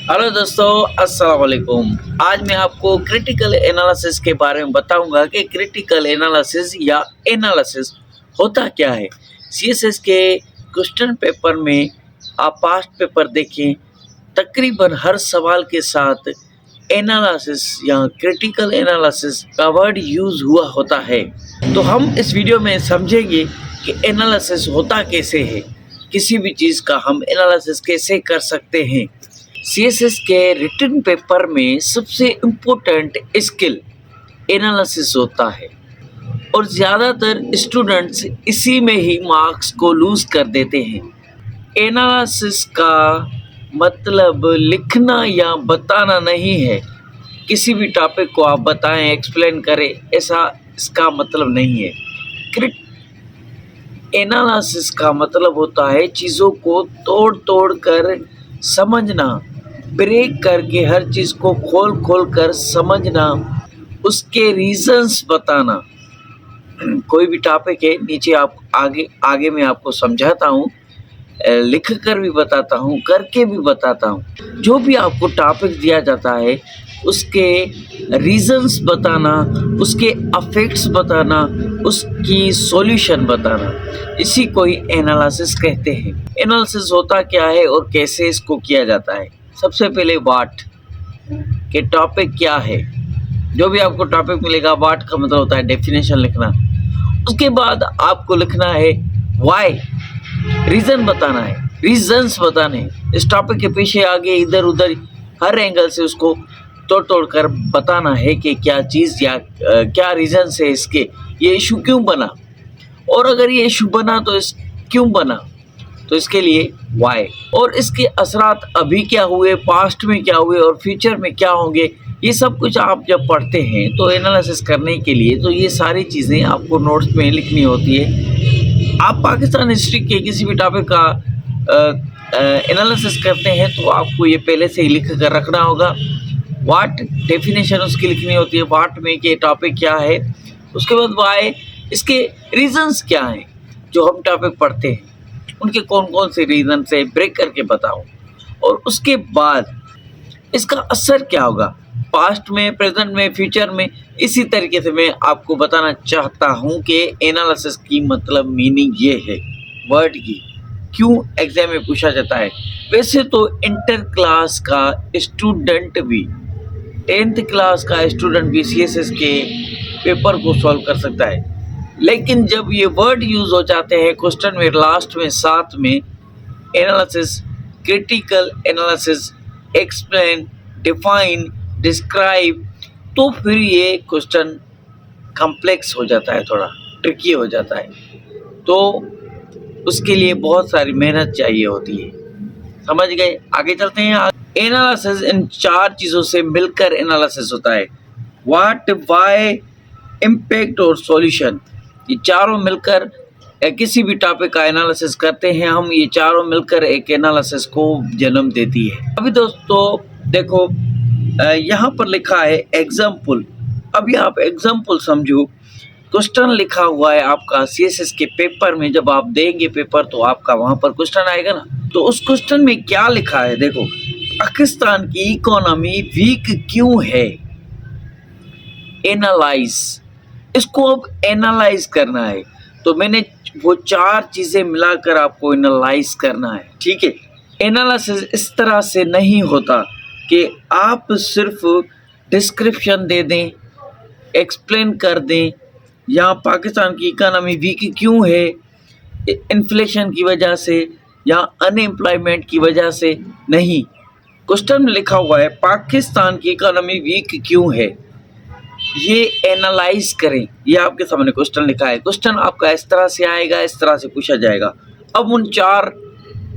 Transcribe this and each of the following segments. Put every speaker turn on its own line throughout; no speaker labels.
Hello दोस्तों, अस्सलाम वालेकुम। आज मैं आपको क्रिटिकल एनालिसिस के बारे में बताऊंगा कि क्रिटिकल एनालिसिस या एनालिसिस होता क्या है। सीएसएस के क्वेश्चन पेपर में आप पास्ट पेपर देखें, तकरीबन हर सवाल के साथ एनालिसिस या क्रिटिकल एनालिसिस का वर्ड यूज़ हुआ होता है। तो हम इस वीडियो में समझेंगे कि एनालिसिस होता कैसे है, किसी भी चीज़ का हम एनालिसिस कैसे कर सकते हैं। सीएसएस के रिटन पेपर में सबसे इम्पोर्टेंट स्किल एनालिसिस होता है और ज़्यादातर स्टूडेंट्स इसी में ही मार्क्स को लूज़ कर देते हैं। एनालिसिस का मतलब लिखना या बताना नहीं है। किसी भी टॉपिक को आप बताएं, एक्सप्लेन करें, ऐसा इसका मतलब नहीं है। एनालिसिस का मतलब होता है चीज़ों को तोड़ तोड़ कर समझना, ब्रेक करके हर चीज़ को खोल खोल कर समझना, उसके रीजंस बताना। कोई भी टॉपिक है, नीचे आप आगे आगे मैं आपको समझाता हूँ, लिख कर भी बताता हूँ, करके भी बताता हूँ। जो भी आपको टॉपिक दिया जाता है उसके रीजंस बताना, उसके अफेक्ट्स बताना, उसकी सॉल्यूशन बताना, इसी को ही एनालिसिस कहते हैं। एनालिसिस होता क्या है और कैसे इसको किया जाता है। सबसे पहले व्हाट के टॉपिक क्या है। जो भी आपको टॉपिक मिलेगा, व्हाट का मतलब होता है डेफिनेशन लिखना। उसके बाद आपको लिखना है व्हाई, रीज़न बताना है, रीजंस बताने हैं। इस टॉपिक के पीछे आगे इधर उधर हर एंगल से उसको तोड़ तोड़ कर बताना है कि क्या चीज़ या क्या रीज़न है इसके, ये इशू क्यों बना, और अगर ये इशू बना तो इस क्यों बना, तो इसके लिए वाई, और इसके असरात अभी क्या हुए, पास्ट में क्या हुए और फ्यूचर में क्या होंगे। ये सब कुछ आप जब पढ़ते हैं तो एनालिसिस करने के लिए तो ये सारी चीज़ें आपको नोट्स में लिखनी होती है। आप पाकिस्तान हिस्ट्री के किसी भी टॉपिक का एनालिसिस करते हैं तो आपको ये पहले से ही लिख कर रखना होगा। व्हाट डेफिनेशन उसकी लिखनी होती है, व्हाट में के टॉपिक क्या है। उसके बाद वाई, इसके रीजंस क्या हैं जो हम टॉपिक पढ़ते हैं, उनके कौन कौन से रीज़न से ब्रेक करके बताऊं। और उसके बाद इसका असर क्या होगा पास्ट में, प्रेजेंट में, फ्यूचर में। इसी तरीके से मैं आपको बताना चाहता हूं कि एनालिसिस की मतलब मीनिंग ये है वर्ड की, क्यों एग्जाम में पूछा जाता है। वैसे तो इंटर क्लास का स्टूडेंट भी, 10th क्लास का स्टूडेंट भी सीएसएस के पेपर को सॉल्व कर सकता है, लेकिन जब ये वर्ड यूज़ हो जाते हैं क्वेश्चन में लास्ट में साथ में, analysis, critical analysis, explain, define, describe, तो फिर ये क्वेश्चन कॉम्प्लेक्स हो जाता है, थोड़ा ट्रिकी हो जाता है। तो उसके लिए बहुत सारी मेहनत चाहिए होती है। समझ गए? आगे चलते हैं। एनालिसिस इन 4 चीज़ों से मिलकर एनालिसिस होता है। व्हाट, वाई, इम्पैक्ट और सॉल्यूशन। ये चारों मिलकर किसी भी टॉपिक का एनालिसिस करते हैं हम, ये चारों मिलकर एक एनालिसिस को जन्म देती है। अभी दोस्तों देखो, यहाँ पर लिखा है एग्जाम्पल। अभी आप एग्जाम्पल समझो। क्वेश्चन लिखा हुआ है आपका सीएसएस के पेपर में, जब आप देंगे पेपर तो आपका वहाँ पर क्वेश्चन आएगा ना, तो उस क्वेश्चन में क्या लिखा है देखो, पाकिस्तान की इकोनॉमी वीक क्यों है। एनालाइज, इसको अब एनालाइज करना है। तो मैंने वो 4 चीज़ें मिलाकर आपको एनालाइज करना है, ठीक है। एनालिसिस इस तरह से नहीं होता कि आप सिर्फ डिस्क्रिप्शन दे दें, एक्सप्लेन कर दें, या पाकिस्तान की इकोनॉमी वीक क्यों है, इन्फ्लेशन की वजह से या अनएम्प्लॉयमेंट की वजह से नहीं। क्वेश्चन में लिखा हुआ है पाकिस्तान की इकोनॉमी वीक क्यों है, ये एनालाइज करें। ये आपके सामने क्वेश्चन लिखा है। क्वेश्चन आपका इस तरह से आएगा, इस तरह से पूछा जाएगा। अब उन 4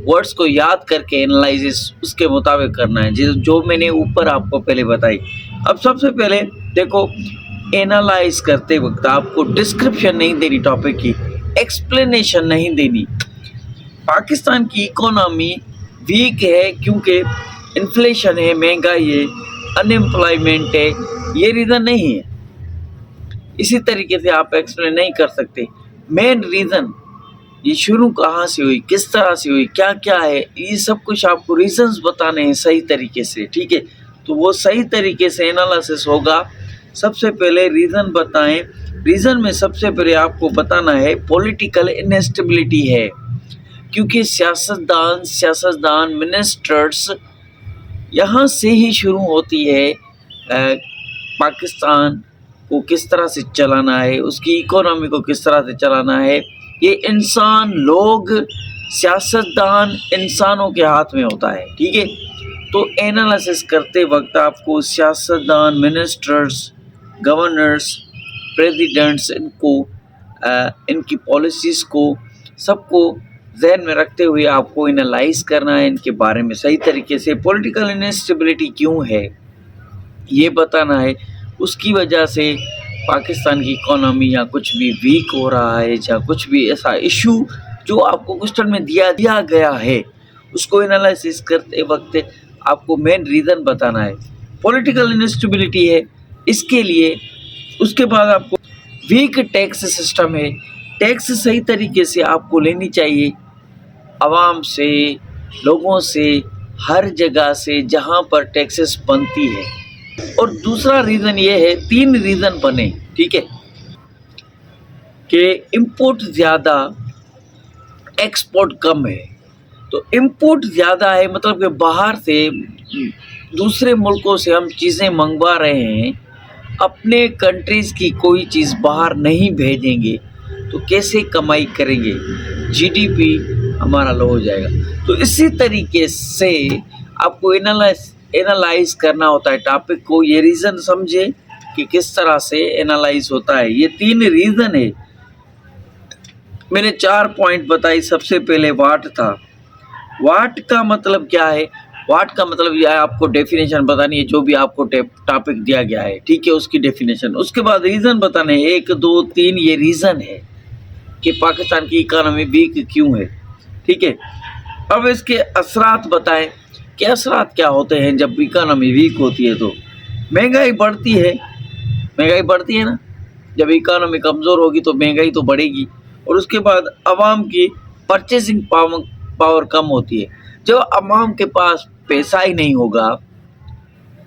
वर्ड्स को याद करके एनालाइसिस उसके मुताबिक करना है, जो मैंने ऊपर आपको पहले बताई। अब सबसे पहले देखो, एनालाइज करते वक्त आपको डिस्क्रिप्शन नहीं देनी, टॉपिक की एक्सप्लेनेशन नहीं देनी। पाकिस्तान की इकोनॉमी वीक है क्योंकि इन्फ्लेशन है, महंगाई है, अनएम्प्लॉयमेंट है, ये रीज़न नहीं है। इसी तरीके से आप एक्सप्लेन नहीं कर सकते। मेन रीज़न ये शुरू कहाँ से हुई, किस तरह से हुई, क्या-क्या है, ये सब कुछ आपको रीज़न्स बताने हैं सही तरीके से, ठीक है? तो वो सही तरीके से एनालिसिस होगा। सबसे पहले रीज़न बताएँ, रीज़न में सबसे पहले आपको बताना है पॉलिटिकल इनस्टेबिलिटी है, क्योंकि सियासतदान मिनिस्टर्स यहाँ से ही शुरू होती है। पाकिस्तान को किस तरह से चलाना है, उसकी इकोनॉमी को किस तरह से चलाना है, ये इंसान लोग, सियासतदान इंसानों के हाथ में होता है, ठीक है? तो एनालिसिस करते वक्त आपको सियासतदान, मिनिस्टर्स, गवर्नर्स, प्रेसिडेंट्स, इनकी पॉलिसीज़ को सबको ज़हन में रखते हुए आपको एनालाइज़ करना है, इनके बारे में सही तरीके से। पॉलिटिकल इनस्टेबिलिटी क्यों है ये बताना है, उसकी वजह से पाकिस्तान की इकोनॉमी या कुछ भी वीक हो रहा है, या कुछ भी ऐसा इशू जो आपको क्वेश्चन में दिया गया है, उसको एनालिसिस करते वक्त आपको मेन रीज़न बताना है। पॉलिटिकल इनस्टेबिलिटी है इसके लिए। उसके बाद आपको वीक टैक्स सिस्टम है, टैक्स सही तरीके से आपको लेनी चाहिए आवाम से, लोगों से, हर जगह से जहाँ पर टैक्सेस बनती है। और दूसरा रीज़न ये है, 3 रीज़न बने, ठीक है, कि इंपोर्ट ज़्यादा, एक्सपोर्ट कम है। तो इंपोर्ट ज़्यादा है मतलब कि बाहर से, दूसरे मुल्कों से हम चीज़ें मंगवा रहे हैं, अपने कंट्रीज़ की कोई चीज़ बाहर नहीं भेजेंगे तो कैसे कमाई करेंगे, जीडीपी हमारा लो हो जाएगा। तो इसी तरीके से आपको एनालाइज़ करना होता है टॉपिक को। ये रीज़न समझे कि किस तरह से एनालाइज़ होता है। ये 3 रीज़न है। मैंने 4 पॉइंट बताई। सबसे पहले वाट था। वाट का मतलब क्या है? वाट का मतलब यह है, आपको डेफिनेशन बतानी है जो भी आपको टॉपिक दिया गया है, ठीक है, उसकी डेफिनेशन। उसके बाद रीज़न बताने हैं, 1, 2, 3 ये रीज़न है कि पाकिस्तान की इकानमी वीक क्यों है, ठीक है। अब इसके असरात बताएं कि असरात क्या होते हैं जब इकानमी वीक होती है। तो महंगाई बढ़ती है ना। जब इकानमी कमज़ोर होगी तो महंगाई तो बढ़ेगी। और उसके बाद आवाम की परचेसिंग पावर कम होती है। जब आवाम के पास पैसा ही नहीं होगा,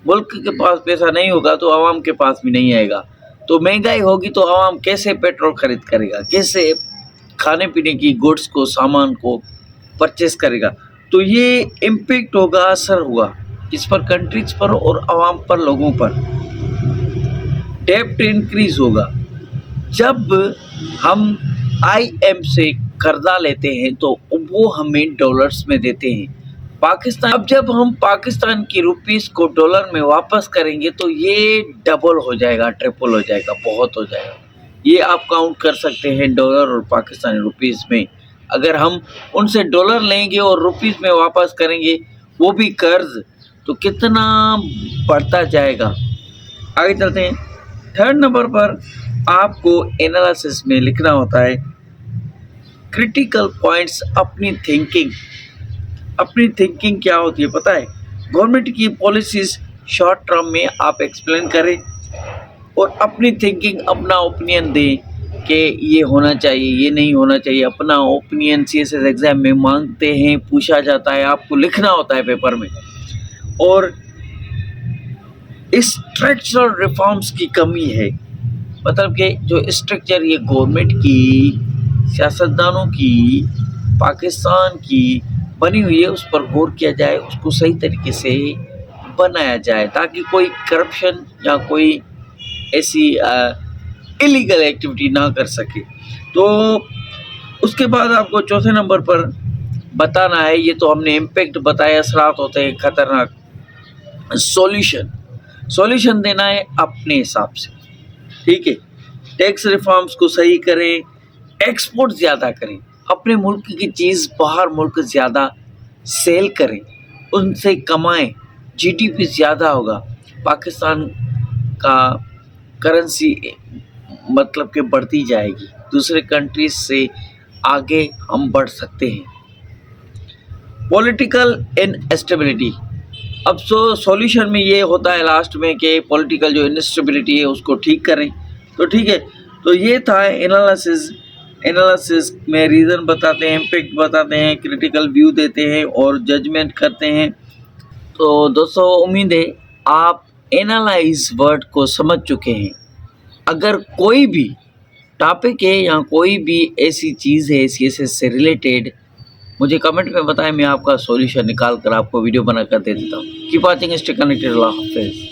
मुल्क के पास पैसा नहीं होगा तो आवाम के पास भी नहीं आएगा। तो महंगाई होगी तो आवाम कैसे पेट्रोल खरीद करेगा, कैसे खाने पीने की गुड्स को, सामान को परचेस करेगा। तो ये इम्पैक्ट होगा, असर हुआ किस पर? कंट्रीज पर और आवाम पर, लोगों पर। डेब्ट इंक्रीज होगा। जब हम IM से कर्जा लेते हैं तो वो हमें डॉलर्स में देते हैं। अब जब हम पाकिस्तान की रुपीस को डॉलर में वापस करेंगे तो ये डबल हो जाएगा, ट्रिपल हो जाएगा, बहुत हो जाएगा। ये आप काउंट कर सकते हैं डॉलर और पाकिस्तानी रुपीस में। अगर हम उनसे डॉलर लेंगे और रुपीस में वापस करेंगे, वो भी कर्ज, तो कितना बढ़ता जाएगा। आगे चलते हैं। 3rd नंबर पर आपको एनालिसिस में लिखना होता है क्रिटिकल पॉइंट्स। अपनी थिंकिंग क्या होती है पता है? गवर्नमेंट की पॉलिसीज शॉर्ट टर्म में आप एक्सप्लेन करें और अपनी थिंकिंग, अपना ओपिनियन दें कि ये होना चाहिए, ये नहीं होना चाहिए। अपना ओपिनियन CSS एग्ज़ाम में मांगते हैं, पूछा जाता है, आपको लिखना होता है पेपर में। और स्ट्रक्चरल रिफॉर्म्स की कमी है, मतलब कि जो स्ट्रक्चर ये गवर्नमेंट की, सियासतदानों की, पाकिस्तान की बनी हुई है, उस पर गौर किया जाए, उसको सही तरीके से बनाया जाए ताकि कोई करप्शन या कोई ऐसी इलीगल एक्टिविटी ना कर सके। तो उसके बाद आपको 4थे नंबर पर बताना है, ये तो हमने इम्पैक्ट बताया, असरात होते हैं खतरनाक। सॉल्यूशन देना है अपने हिसाब से, ठीक है। टैक्स रिफॉर्म्स को सही करें, एक्सपोर्ट ज़्यादा करें, अपने मुल्क की चीज़ बाहर मुल्क ज़्यादा सेल करें, उनसे कमाएं, GDP ज़्यादा होगा। पाकिस्तान का करेंसी मतलब कि बढ़ती जाएगी, दूसरे कंट्रीज से आगे हम बढ़ सकते हैं। Political instability. अब सॉल्यूशन में ये होता है लास्ट में कि पॉलिटिकल जो इनस्टेबिलिटी है उसको ठीक करें। तो ठीक है, तो ये था एनालिसिस एनालिसिस में रीज़न बताते हैं, इम्पैक्ट बताते हैं, क्रिटिकल व्यू देते हैं और जजमेंट करते हैं। तो दोस्तों उम्मीद है आप एनालाइज वर्ड को समझ चुके हैं। अगर कोई भी टॉपिक है या कोई भी ऐसी चीज़ है CSS से रिलेटेड, मुझे कमेंट में बताएं, मैं आपका सॉल्यूशन निकाल कर आपको वीडियो बना कर दे देता हूँ। कीप वॉचिंग, स्टे कनेक्टेड, अल्लाह हाफिज़।